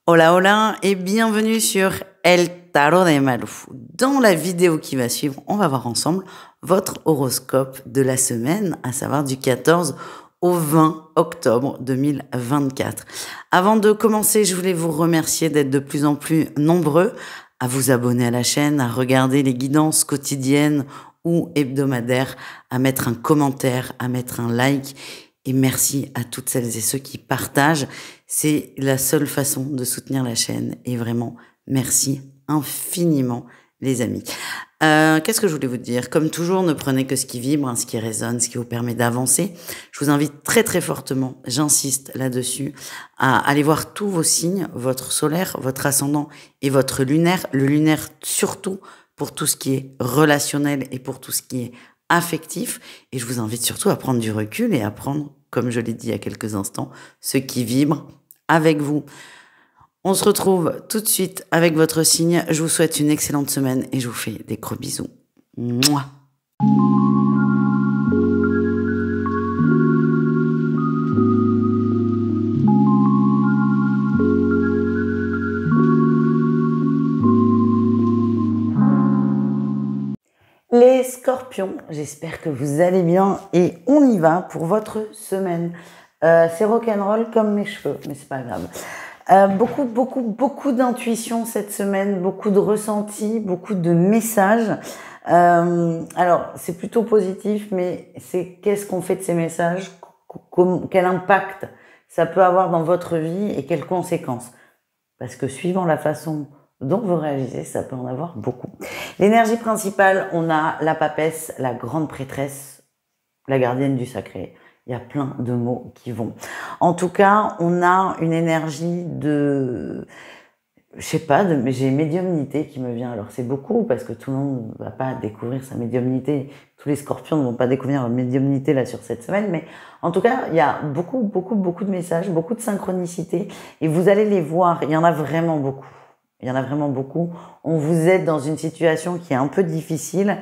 Hola hola et bienvenue sur El Tarot de Malou. Dans la vidéo qui va suivre, on va voir ensemble votre horoscope de la semaine, à savoir du 14 au 20 octobre 2024. Avant de commencer, je voulais vous remercier d'être de plus en plus nombreux à vous abonner à la chaîne, à regarder les guidances quotidiennes ou hebdomadaires, à mettre un commentaire, à mettre un like. Et merci à toutes celles et ceux qui partagent. C'est la seule façon de soutenir la chaîne. Et vraiment, merci infiniment, les amis. Qu'est-ce que je voulais vous dire? Comme toujours, ne prenez que ce qui vibre, ce qui résonne, ce qui vous permet d'avancer. Je vous invite très très fortement, j'insiste là-dessus, à aller voir tous vos signes, votre solaire, votre ascendant et votre lunaire. Le lunaire surtout pour tout ce qui est relationnel et pour tout ce qui est affectif. Et je vous invite surtout à prendre du recul et à prendre, comme je l'ai dit il y a quelques instants, ce qui vibre avec vous. On se retrouve tout de suite avec votre signe. Je vous souhaite une excellente semaine et je vous fais des gros bisous. Mouah. Les scorpions, j'espère que vous allez bien et on y va pour votre semaine. C'est rock'n'roll comme mes cheveux, mais c'est pas grave. Beaucoup d'intuition cette semaine, beaucoup de ressentis, beaucoup de messages. Alors, c'est plutôt positif, mais c'est qu'est-ce qu'on fait de ces messages, quel impact ça peut avoir dans votre vie et quelles conséquences. Parce que suivant la façon dont vous réagissez, ça peut en avoir beaucoup. L'énergie principale, on a la papesse, la grande prêtresse, la gardienne du sacré. Il y a plein de mots qui vont. En tout cas, on a une énergie de, je sais pas, j'ai médiumnité qui me vient. Alors c'est beaucoup parce que tout le monde ne va pas découvrir sa médiumnité. Tous les scorpions ne vont pas découvrir leur médiumnité là sur cette semaine, mais en tout cas, il y a beaucoup de messages, beaucoup de synchronicité et vous allez les voir. Il y en a vraiment beaucoup. Il y en a vraiment beaucoup. On vous aide dans une situation qui est un peu difficile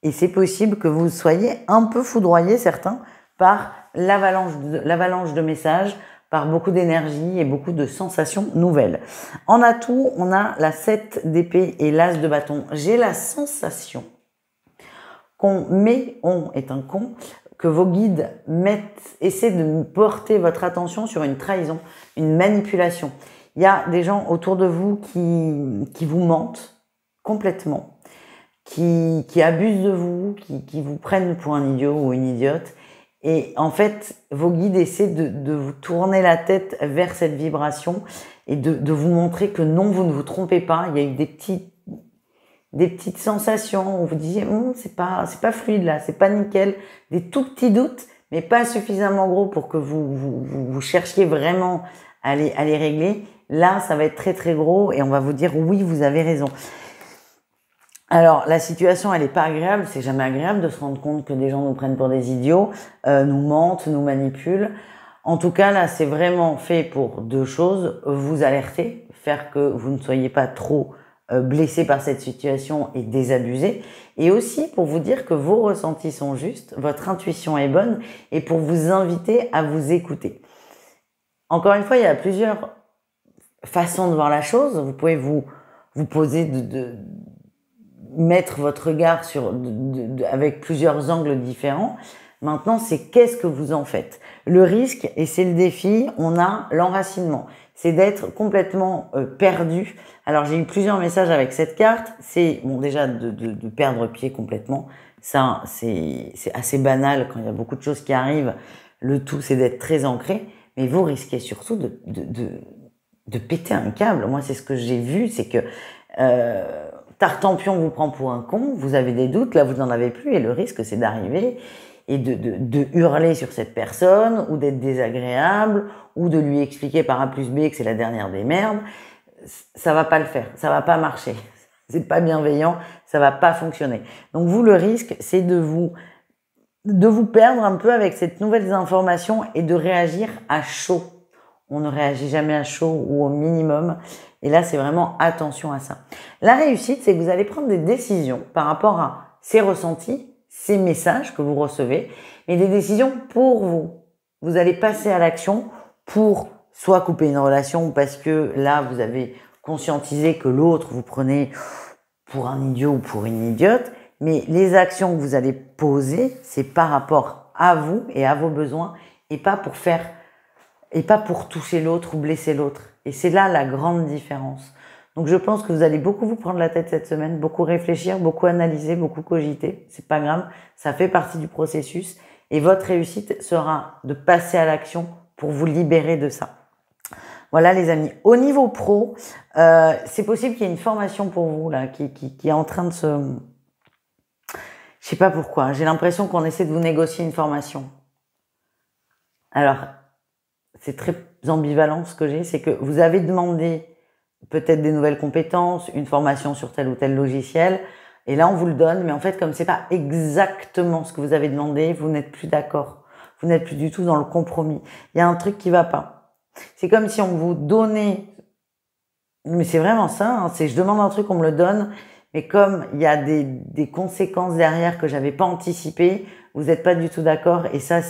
et c'est possible que vous soyez un peu foudroyés, certains, par l'avalanche de messages, par beaucoup d'énergie et beaucoup de sensations nouvelles. En atout, on a la 7 d'épée et l'as de bâton. J'ai la sensation on est un con, que vos guides essaient de porter votre attention sur une trahison, une manipulation. Il y a des gens autour de vous qui vous mentent complètement, qui abusent de vous, qui vous prennent pour un idiot ou une idiote. Et en fait, vos guides essaient de vous tourner la tête vers cette vibration et de vous montrer que non, vous ne vous trompez pas. Il y a eu des petites sensations où vous disiez c'est pas fluide là, c'est pas nickel, des tout petits doutes, mais pas suffisamment gros pour que vous cherchiez vraiment à les régler. Là, ça va être très très gros et on va vous dire oui, vous avez raison. Alors, la situation, elle est pas agréable. C'est jamais agréable de se rendre compte que des gens nous prennent pour des idiots, nous mentent, nous manipulent. En tout cas, là, c'est vraiment fait pour deux choses. Vous alerter, faire que vous ne soyez pas trop blessé par cette situation et désabusé. Et aussi pour vous dire que vos ressentis sont justes, votre intuition est bonne et pour vous inviter à vous écouter. Encore une fois, il y a plusieurs façons de voir la chose. Vous pouvez vous poser mettre votre regard avec plusieurs angles différents. Maintenant, c'est qu'est-ce que vous en faites? Le risque, et c'est le défi, on a l'enracinement. C'est d'être complètement perdu. Alors, j'ai eu plusieurs messages avec cette carte. C'est, bon, déjà, de perdre pied complètement. Ça, c'est assez banal quand il y a beaucoup de choses qui arrivent. Le tout, c'est d'être très ancré. Mais vous risquez surtout de péter un câble. Moi, c'est ce que j'ai vu, c'est que Tartampion vous prend pour un con, vous avez des doutes, là vous n'en avez plus et le risque c'est d'arriver et de hurler sur cette personne ou d'être désagréable ou de lui expliquer par A plus B que c'est la dernière des merdes. Ça va pas le faire, ça va pas marcher, c'est pas bienveillant, ça va pas fonctionner. Donc vous, le risque c'est de vous perdre un peu avec cette nouvelle information et de réagir à chaud. On ne réagit jamais à chaud ou au minimum. Et là, c'est vraiment attention à ça. La réussite, c'est que vous allez prendre des décisions par rapport à ces ressentis, ces messages que vous recevez, et des décisions pour vous. Vous allez passer à l'action pour soit couper une relation parce que là, vous avez conscientisé que l'autre vous prenez pour un idiot ou pour une idiote, mais les actions que vous allez poser, c'est par rapport à vous et à vos besoins et pas pour toucher l'autre ou blesser l'autre. Et c'est là la grande différence. Donc je pense que vous allez beaucoup vous prendre la tête cette semaine, beaucoup réfléchir, beaucoup analyser, beaucoup cogiter. C'est pas grave, ça fait partie du processus. Et votre réussite sera de passer à l'action pour vous libérer de ça. Voilà les amis. Au niveau pro, c'est possible qu'il y ait une formation pour vous là qui est en train de se... Je sais pas pourquoi. J'ai l'impression qu'on essaie de vous négocier une formation. Alors, c'est très ambivalent ce que j'ai, c'est que vous avez demandé peut-être des nouvelles compétences, une formation sur tel ou tel logiciel, et là on vous le donne, mais en fait comme c'est pas exactement ce que vous avez demandé, vous n'êtes plus d'accord, vous n'êtes plus du tout dans le compromis. Il y a un truc qui va pas. C'est comme si on vous donnait, mais c'est vraiment ça, hein, c'est je demande un truc, on me le donne, mais comme il y a des conséquences derrière que j'avais pas anticipées, vous n'êtes pas du tout d'accord, et ça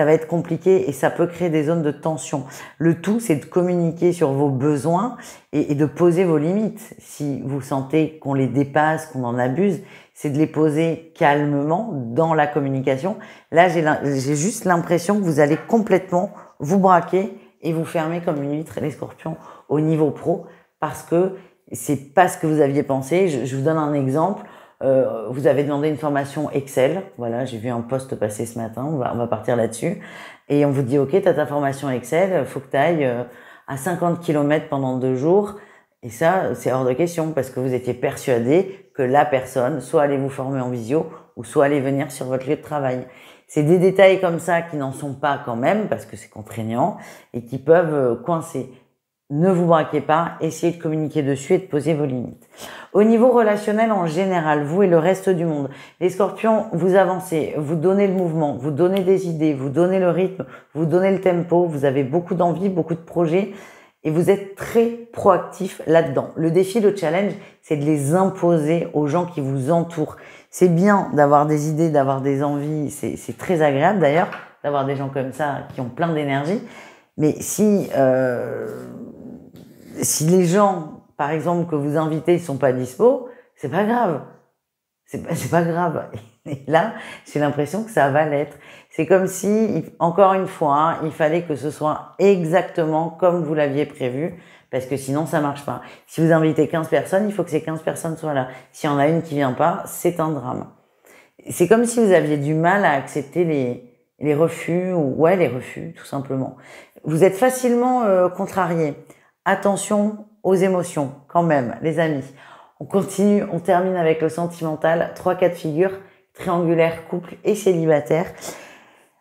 va être compliqué et ça peut créer des zones de tension. Le tout, c'est de communiquer sur vos besoins et de poser vos limites. Si vous sentez qu'on les dépasse, qu'on en abuse, c'est de les poser calmement dans la communication. Là, j'ai juste l'impression que vous allez complètement vous braquer et vous fermer comme une huître, les scorpions, au niveau pro, parce que c'est pas ce que vous aviez pensé. Je vous donne un exemple. Vous avez demandé une formation Excel. Voilà, j'ai vu un post passer ce matin. On va partir là-dessus. Et on vous dit, OK, t'as ta formation Excel. Faut que t'ailles à 50 km pendant 2 jours. Et ça, c'est hors de question parce que vous étiez persuadé que la personne soit allait vous former en visio ou soit allait venir sur votre lieu de travail. C'est des détails comme ça qui n'en sont pas quand même parce que c'est contraignant et qui peuvent coincer. Ne vous braquez pas, essayez de communiquer dessus et de poser vos limites. Au niveau relationnel en général, vous et le reste du monde, les scorpions, vous avancez, vous donnez le mouvement, vous donnez des idées, vous donnez le rythme, vous donnez le tempo, vous avez beaucoup d'envie, beaucoup de projets et vous êtes très proactif là-dedans. Le défi, le challenge, c'est de les imposer aux gens qui vous entourent. C'est bien d'avoir des idées, d'avoir des envies, c'est très agréable d'ailleurs, d'avoir des gens comme ça qui ont plein d'énergie, mais si les gens, par exemple, que vous invitez, ils sont pas dispo, c'est pas grave. C'est pas grave. Et là, j'ai l'impression que ça va l'être. C'est comme si, encore une fois, hein, il fallait que ce soit exactement comme vous l'aviez prévu, parce que sinon ça marche pas. Si vous invitez 15 personnes, il faut que ces 15 personnes soient là. S'il y en a une qui vient pas, c'est un drame. C'est comme si vous aviez du mal à accepter les refus, les refus, tout simplement. Vous êtes facilement contrarié. Attention aux émotions, quand même, les amis. On continue, on termine avec le sentimental. 3 cas de figure, triangulaire, couple et célibataire.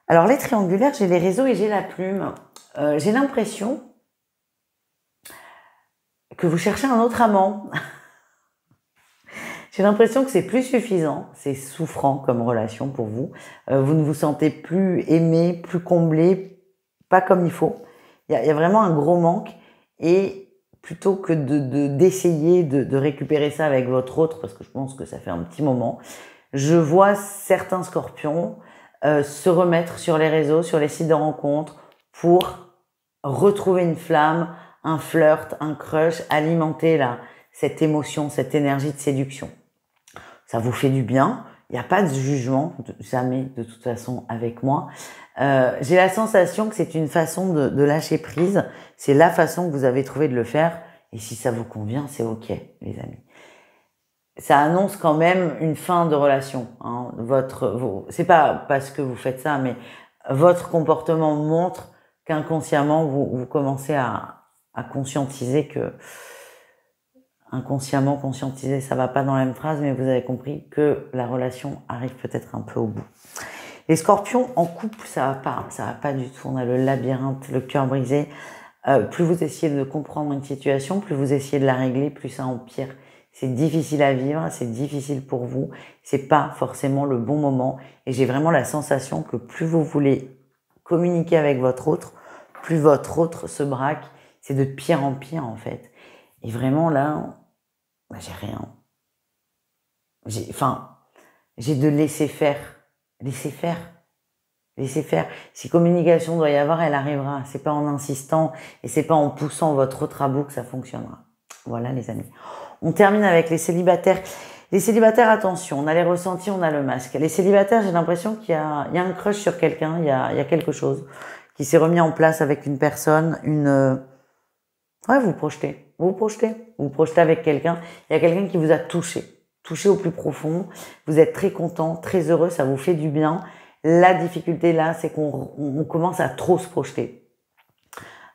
Alors, les triangulaires, j'ai les réseaux et j'ai la plume. J'ai l'impression que vous cherchez un autre amant. J'ai l'impression que c'est plus suffisant, c'est souffrant comme relation pour vous. Vous ne vous sentez plus aimé, plus comblé, pas comme il faut. Il y a vraiment un gros manque et plutôt que d'essayer de récupérer ça avec votre autre, parce que je pense que ça fait un petit moment, je vois certains scorpions se remettre sur les réseaux, sur les sites de rencontres pour retrouver une flamme, un flirt, un crush, alimenter cette émotion, cette énergie de séduction. Ça vous fait du bien. Il n'y a pas de jugement, jamais de toute façon avec moi. J'ai la sensation que c'est une façon de lâcher prise. C'est la façon que vous avez trouvé de le faire. Et si ça vous convient, c'est OK, les amis. Ça annonce quand même une fin de relation. Hein. C'est pas parce que vous faites ça, mais votre comportement montre qu'inconsciemment, vous commencez à conscientiser que... Inconsciemment conscientiser, ça va pas dans la même phrase, mais vous avez compris que la relation arrive peut-être un peu au bout. Les scorpions en couple, ça va pas du tout. On a le labyrinthe, le cœur brisé. Plus vous essayez de comprendre une situation, plus vous essayez de la régler, plus ça empire. C'est difficile à vivre, c'est difficile pour vous. C'est pas forcément le bon moment. Et j'ai vraiment la sensation que plus vous voulez communiquer avec votre autre, plus votre autre se braque. C'est de pire en pire, en fait. Et vraiment, là, j'ai rien. J'ai de laisser faire. Laisser faire. Laissez faire. Si communication doit y avoir, elle arrivera. C'est pas en insistant et c'est pas en poussant votre autre à bout que ça fonctionnera. Voilà les amis. On termine avec les célibataires. Les célibataires, attention, on a les ressentis, on a le masque. Les célibataires, j'ai l'impression qu'il y a un crush sur quelqu'un, il y a quelque chose qui s'est remis en place avec une personne, ouais, vous vous projetez avec quelqu'un. Il y a quelqu'un qui vous a touché au plus profond. Vous êtes très content, très heureux, ça vous fait du bien. La difficulté là, c'est qu'on commence à trop se projeter.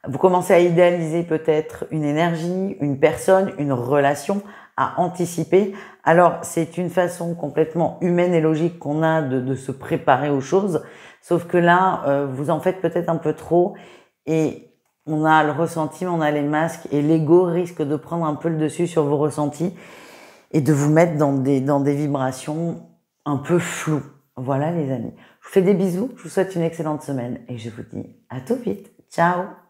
Vous commencez à idéaliser peut-être une énergie, une personne, une relation, à anticiper. Alors, c'est une façon complètement humaine et logique qu'on a de se préparer aux choses. Sauf que là, vous en faites peut-être un peu trop et on a le ressenti, on a les masques et l'ego risque de prendre un peu le dessus sur vos ressentis et de vous mettre dans des vibrations un peu floues. Voilà les amis. Je vous fais des bisous, je vous souhaite une excellente semaine et je vous dis à tout vite. Ciao!